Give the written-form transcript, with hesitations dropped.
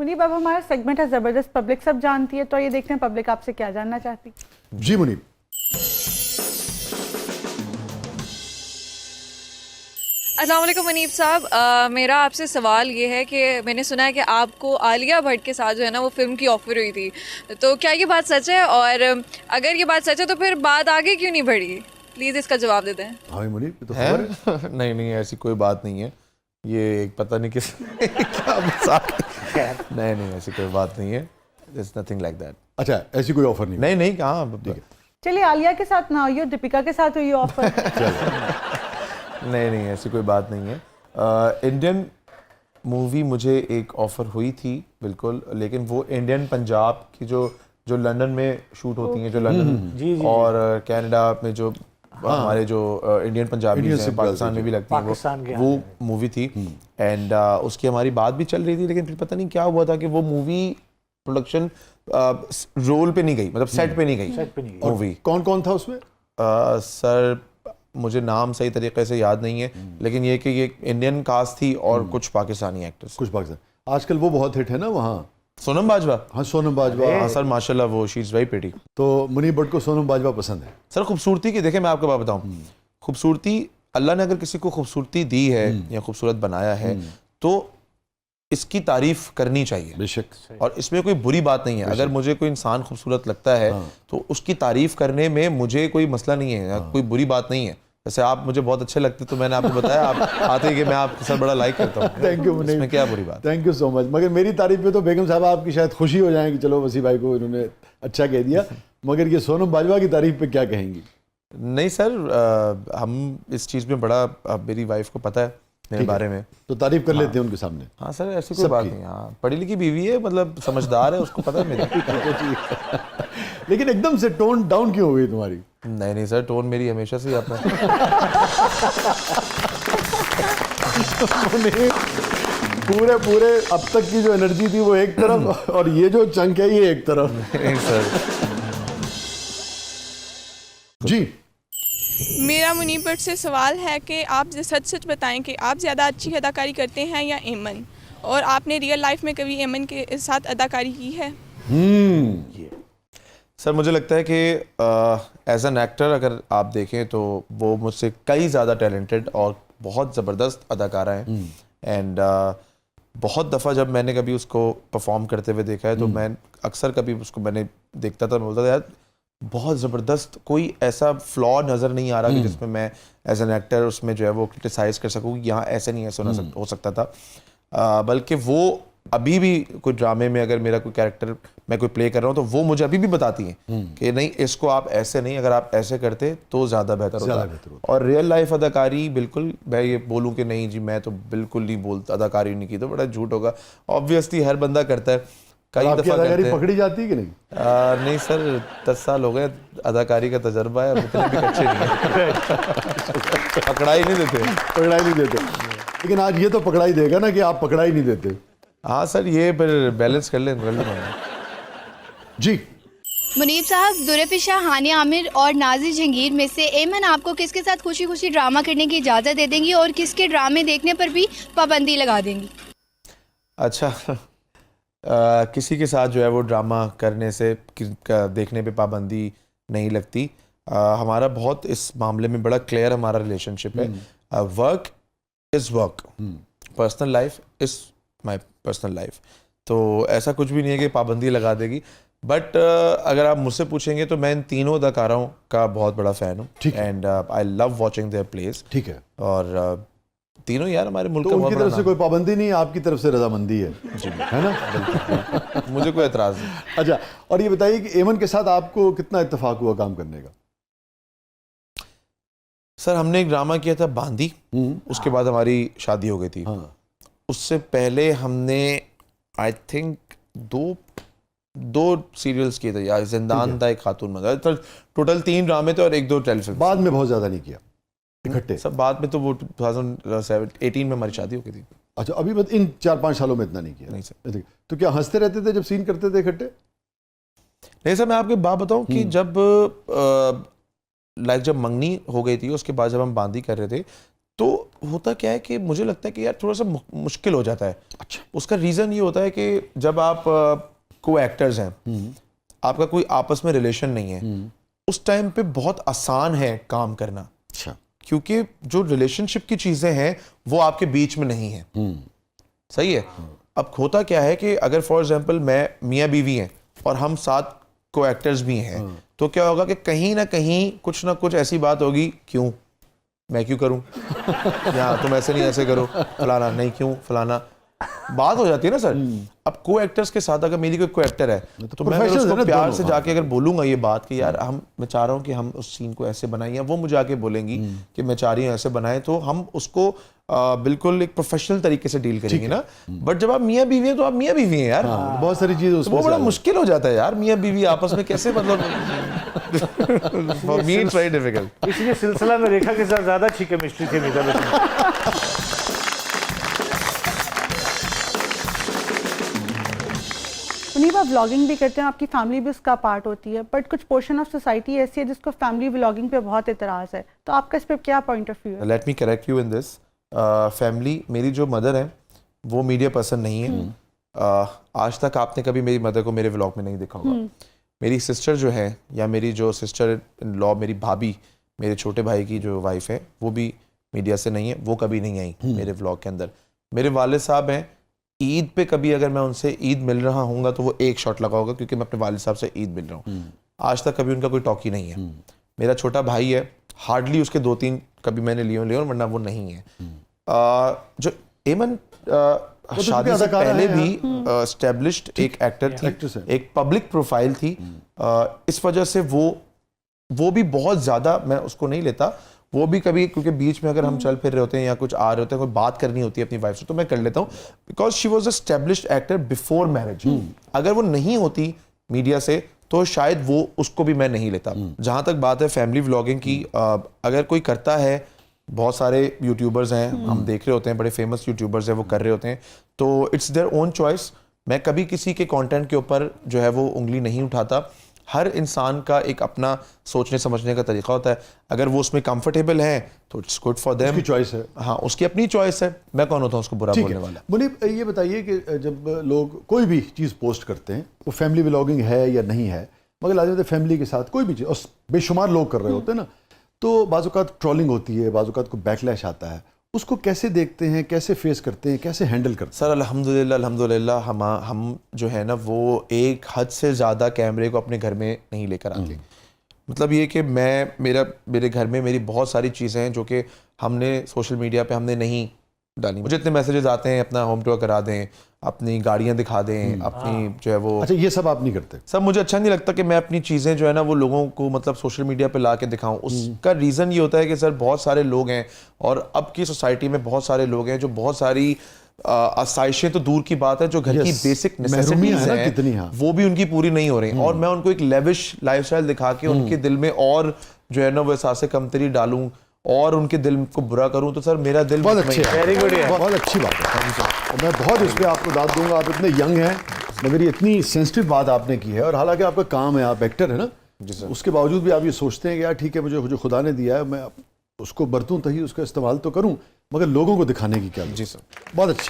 मुनीब, अब हमारा सेगमेंट है जबरदस्त पब्लिक सब जानती है, तो ये देखते हैं पब्लिक आपसे क्या जानना चाहती। जी मुनीब। अस्सलाम वालेकुम मुनीब साहब, मेरा आपसे सवाल ये है कि मैंने सुना है कि आपको आलिया भट्ट के साथ जो है ना वो फिल्म की ऑफर हुई थी, तो क्या ये बात सच है? और अगर ये बात सच है तो फिर बात आगे क्यों नहीं बढ़ी? प्लीज़ इसका जवाब दे दें। हाँ मुनीब, ये तो खबर है। नहीं नहीं, ऐसी कोई बात नहीं है। ये एक पता नहीं किस क्या मजाक है। नहीं नहीं, ऐसी कोई बात नहीं है। There's nothing like that। अच्छा, ऐसी कोई ऑफर नहीं? नहीं नहीं, कहाँ। चलिए, आलिया के साथ ना हुई हो, दीपिका के साथ हुई ऑफर। नहीं नहीं, ऐसी कोई बात नहीं है। इंडियन मूवी मुझे एक ऑफ़र हुई थी बिल्कुल, लेकिन वो इंडियन पंजाब की जो लंदन में शूट होती हैं, जो लंदन और कनाडा में जो हमारे जो इंडियन पंजाबी हैं, पाकिस्तान में भी लगती हैं, वो मूवी थी। एंड उसकी हमारी बात भी चल रही थी, लेकिन फिर पता नहीं क्या हुआ था कि वो मूवी प्रोडक्शन रोल पे नहीं गई, मतलब सेट पे नहीं गई मूवी। कौन कौन था उसमें? सर मुझे नाम सही तरीके से याद नहीं है, लेकिन ये कि ये इंडियन कास्ट थी और कुछ पाकिस्तानी एक्टर्स। कुछ पाकिस्तान। आजकल वो बहुत हिट है ना वहाँ, सोनम बाजवा। हाँ सोनम बाजवा। हाँ सर, माशाल्लाह, वो शी इज़ वेरी प्रिटी। तो मुनीब भट्ट को सोनम बाजवा पसंद है? सर खूबसूरती की, देखें मैं आपको बात बताऊं, खूबसूरती अल्लाह ने अगर किसी को खूबसूरती दी है या खूबसूरत बनाया है तो इसकी तारीफ करनी चाहिए बेशक, और इसमें कोई बुरी बात नहीं है। अगर मुझे कोई इंसान खूबसूरत लगता है तो उसकी तारीफ करने में मुझे कोई मसला नहीं है, कोई बुरी बात नहीं है। जैसे आप मुझे बहुत अच्छे लगते तो मैंने आपको बताया, आप आते ही कि मैं आपके साथ बड़ा लाइक करता हूँ। थैंक यू मुनीब, इसमें क्या बुरी बात? Thank you so much. मगर मेरी तारीफ पे तो बेगम साहब आपकी शायद खुशी हो जाएंगी, चलो वसी भाई को इन्होंने अच्छा कह दिया, मगर ये सोनम बाजवा की तारीफ पे क्या कहेंगी? नहीं सर, हम इस चीज़ में बड़ा, मेरी वाइफ को पता है मेरे बारे में, तो तारीफ कर लेते हैं उनके सामने। हाँ सर, ऐसी कोई बात नहीं। हाँ, पढ़ी लिखी बीवी है, मतलब समझदार है, उसको पता है मेरी। लेकिन एकदम से टोन डाउन क्यों हो गई तुम्हारी? नहीं नहीं सर, टोन मेरी हमेशा से ही अपना पूरे अब तक की जो एनर्जी थी वो एक तरफ और ये जो चंक है ये एक तरफ। नहीं सर। जी मेरा मुनीब भट्ट से सवाल है कि आप सच सच बताएं कि आप ज़्यादा अच्छी अदाकारी करते हैं या एमन, और आपने रियल लाइफ में कभी एमन के साथ अदाकारी की है? सर मुझे लगता है कि एज एन एक्टर अगर आप देखें तो वो मुझसे कई ज़्यादा टैलेंटेड और बहुत ज़बरदस्त अदाकारा हैं। एंड बहुत दफ़ा जब मैंने कभी उसको परफॉर्म करते हुए देखा है तो मैं अक्सर कभी उसको मैंने देखता था, मैं बोलता था यार बहुत ज़बरदस्त, कोई ऐसा फ्लॉ नज़र नहीं आ रहा कि जिसमें मैं एज एन एक्टर उसमें जो है वो क्रिटिसाइज़ कर सकूँ, यहाँ ऐसे नहीं ऐसे हो सकता था। बल्कि वो अभी भी कोई ड्रामे में अगर मेरा कोई कैरेक्टर मैं कोई प्ले कर रहा हूँ तो वो मुझे अभी भी बताती हैं कि नहीं इसको आप ऐसे नहीं, अगर आप ऐसे करते तो ज़्यादा बेहतर होता। और रियल लाइफ अदाकारी बिल्कुल मैं ये बोलूँ कि नहीं जी मैं तो बिल्कुल नहीं बोलता, अदाकारी नहीं की तो बड़ा झूठ होगा। ऑब्वियसली हर बंदा करता है, कई दफ़ा करते हैं। पकड़ी जाती है कि नहीं? नहीं सर, 10 साल हो गए, अदाकारी का तजर्बा है, इतने भी अच्छे नहीं है। पकड़ाई नहीं देते। लेकिन आज ये तो पकड़ाई देगा ना कि आप पकड़ाई नहीं देते। हाँ सर, ये फिर बैलेंस कर लें। जी मुनीब साहब, दुरफिशा, हानिया आमिर और नाजिर जहांगीर में से एमन आपको किसके साथ खुशी खुशी ड्रामा करने की इजाज़त दे देंगी और किसके ड्रामे देखने पर भी पाबंदी लगा देंगी? अच्छा, किसी के साथ जो है वो ड्रामा करने से देखने पे पाबंदी नहीं लगती। हमारा बहुत इस मामले में बड़ा क्लियर हमारा रिलेशनशिप है। Work is work, personal life is my personal life. तो ऐसा कुछ भी नहीं है कि पाबंदी लगा देगी। बट अगर आप मुझसे पूछेंगे तो मैं इन तीनों अदाकारों का बहुत बड़ा फ़ैन हूँ and I love watching their place. ठीक है। और तीनों यार हमारे मुल्क तो का उनकी तरफ से कोई पाबंदी नहीं, आपकी तरफ से रजामंदी है जी, है ना? मुझे कोई एतराज़ नहीं। अच्छा, और ये बताइए कि एमन के साथ आपको कितना इत्तेफाक हुआ काम करने का? सर हमने एक ड्रामा किया था बांदी, उसके बाद हमारी शादी हो गई थी। उससे पहले हमने आई थिंक दो सीरियल्स किए थे यार, जिंदान था, एक खातून मगर, तो टोटल 3 ड्रामे थे और 1-2 टेलीफिल्म। बाद में बहुत ज़्यादा नहीं किया इकट्ठे? सब बाद में तो वो 2018 में हमारी शादी हो गई थी। अच्छा, अभी बस इन 4-5 सालों में इतना नहीं किया? नहीं सर। तो क्या हंसते रहते थे जब सीन करते थे इकट्ठे? नहीं सर, मैं आपको बात बताऊं कि जब जब मंगनी हो गई थी उसके बाद जब हम बांदी कर रहे थे तो होता क्या है कि मुझे लगता है कि यार थोड़ा सा मुश्किल हो जाता है। अच्छा। उसका रीज़न ये होता है कि जब आप को एक्टर्स हैं, आपका कोई आपस में रिलेशन नहीं है, उस टाइम पे बहुत आसान है काम करना। अच्छा। क्योंकि जो रिलेशनशिप की चीज़ें हैं वो आपके बीच में नहीं है। सही है। अब होता क्या है कि अगर फॉर एग्जांपल मैं मियाँ बीवी हैं और हम साथ को एक्टर्स भी हैं, तो क्या होगा कि कहीं ना कहीं कुछ ना कुछ ऐसी बात होगी, क्यों मैं क्यों करूं, या तुम ऐसे नहीं ऐसे करो, फलाना नहीं क्यों फलाना, बात हो जाती है ना सर। अब को एक्टर्स के साथ अगर मेरी कोई को एक्टर है तो मैं अगर professionals है उसको ना प्यार दोनों, से जाके अगर बोलूंगा ये बात कि यार मैं चाह रहा हूँ कि हम उस सीन को ऐसे बनाएं, या वो मुझे आके बोलेंगी कि मैं चाह रही हूँ ऐसे बनाएं, तो हम उसको बिल्कुल एक प्रोफेशनल तरीके से डील करेंगे ना। बट जब आप मियाँ बीवी हैं तो आप मियाँ बीवी हैं यार। बहुत सारी चीजें तो उसमें वो से बड़ा आ जाती मुश्किल हो जाता है यार, मियाँ बीवी आपस में कैसे, मतलब for me it's very difficult. इसलिए सिलसिला में रेखा के साथ ज्यादा अच्छी केमिस्ट्री थी अमिताभ बच्चन। मुनीब, आप व्लॉगिंग भी करते हैं, आपकी फैमिली भी उसका पार्ट होती है, बट कुछ पोर्शन ऑफ सोसाइटी ऐसी है जिसको फैमिली व्लॉगिंग पे बहुत इतराज़ है, तो आपका इस पर क्या पॉइंट ऑफ व्यू है? Let me correct you in this. Family, मेरी जो मदर है वो मीडिया पर्सन नहीं है। आज तक आपने कभी मेरी मदर को मेरे व्लॉग में नहीं देखा होगा। मेरी सिस्टर जो है, या मेरी जो सिस्टर इन लॉ, मेरी भाभी, मेरे छोटे भाई की जो वाइफ है, वो भी मीडिया से नहीं है, वो कभी नहीं आई मेरे व्लॉग के अंदर। मेरे वालिद साहब हैं, ईद पे कभी अगर मैं उनसे ईद मिल रहा हूँगा तो वो एक शॉट लगा होगा, क्योंकि मैं अपने वालिद साहब से ईद मिल रहा हूँ। आज तक कभी उनका कोई टॉकी नहीं है। मेरा छोटा भाई है, हार्डली उसके 2-3 कभी मैंने लिए वरना वो नहीं है। जो एमन शादी से पहले भी एस्टेब्लिश्ड एक एक्टर थी, एक पब्लिक प्रोफाइल थी। इस वजह से वो भी बहुत ज़्यादा मैं उसको नहीं लेता। वो भी कभी, क्योंकि बीच में अगर हम चल फिर रहे होते हैं या कुछ आ रहे होते हैं, कोई बात करनी होती है अपनी वाइफ से, तो मैं कर लेता हूँ, because she was established actor before marriage. अगर वो नहीं होती मीडिया से तो शायद वो उसको भी मैं नहीं लेता। जहाँ तक बात है फैमिली व्लॉगिंग की, अगर कोई करता है, बहुत सारे यूट्यूबर्स हैं, हम देख रहे होते हैं, बड़े फेमस यूट्यूबर्स हैं, वो कर रहे होते हैं, तो इट्स देयर ओन चॉइस। मैं कभी किसी के कंटेंट के ऊपर जो है वो उंगली नहीं उठाता। हर इंसान का एक अपना सोचने समझने का तरीका होता है। अगर वो उसमें कंफर्टेबल है तो इट्स गुड फॉर देम, उसकी चॉइस है। हाँ, उसकी अपनी चॉइस है। मैं कौन होता हूँ उसको बुरा बोलने वाला। मुनीब, ये बताइए कि जब लोग कोई भी चीज़ पोस्ट करते हैं, वो फैमिली व्लॉगिंग है या नहीं है, मगर लाजमी फैमिली के साथ कोई भी चीज़, और बेशुमार लोग कर रहे होते हैं ना, तो बाज़-औक़ात ट्रोलिंग होती है, बाज़-औक़ात को बैकलैश आता है, उसको कैसे देखते हैं, कैसे फेस करते हैं, कैसे हैंडल करते हैं? सर अल्हम्दुलिल्लाह हम जो है ना वो एक हद से ज़्यादा कैमरे को अपने घर में नहीं लेकर आते। मतलब ये कि मेरे घर में मेरी बहुत सारी चीज़ें हैं जो कि हमने सोशल मीडिया पे हमने नहीं डाली। मुझे इतने मैसेजेस आते हैं, अपना होम टूर करा दें, अपनी गाड़ियाँ दिखा दें, अपनी जो है वो। अच्छा, ये सब आप नहीं करते? सब मुझे अच्छा नहीं लगता कि मैं अपनी चीज़ें जो है ना वो लोगों को मतलब सोशल मीडिया पे ला के दिखाऊं। उसका रीज़न ये होता है कि सर बहुत सारे लोग हैं, और अब की सोसाइटी में बहुत सारे लोग हैं जो बहुत सारी आसाइशें तो दूर की बात है, जो घर की बेसिक नेसेसिटीज हैं वो भी उनकी पूरी नहीं हो रही, और मैं उनको एक लेविश लाइफस्टाइल दिखा के उनके दिल में और जो है ना वो एहसास कमतरी डालूं और उनके दिल को बुरा करूं, तो सर मेरा दिल बहुत अच्छी है, वेरी गुड, बहुत अच्छी बात है। और मैं बहुत इस पर आपको दाद दूंगा, आप इतने यंग हैं मगर ये इतनी सेंसिटिव बात आपने की है, और हालांकि आपका काम है, आप एक्टर है ना, उसके बावजूद भी आप ये सोचते हैं कि यार ठीक है, मुझे जो खुदा ने दिया है मैं उसको बरतूं तभी उसका इस्तेमाल तो करूं, मगर लोगों को दिखाने की क्या। जी सर, बहुत अच्छा।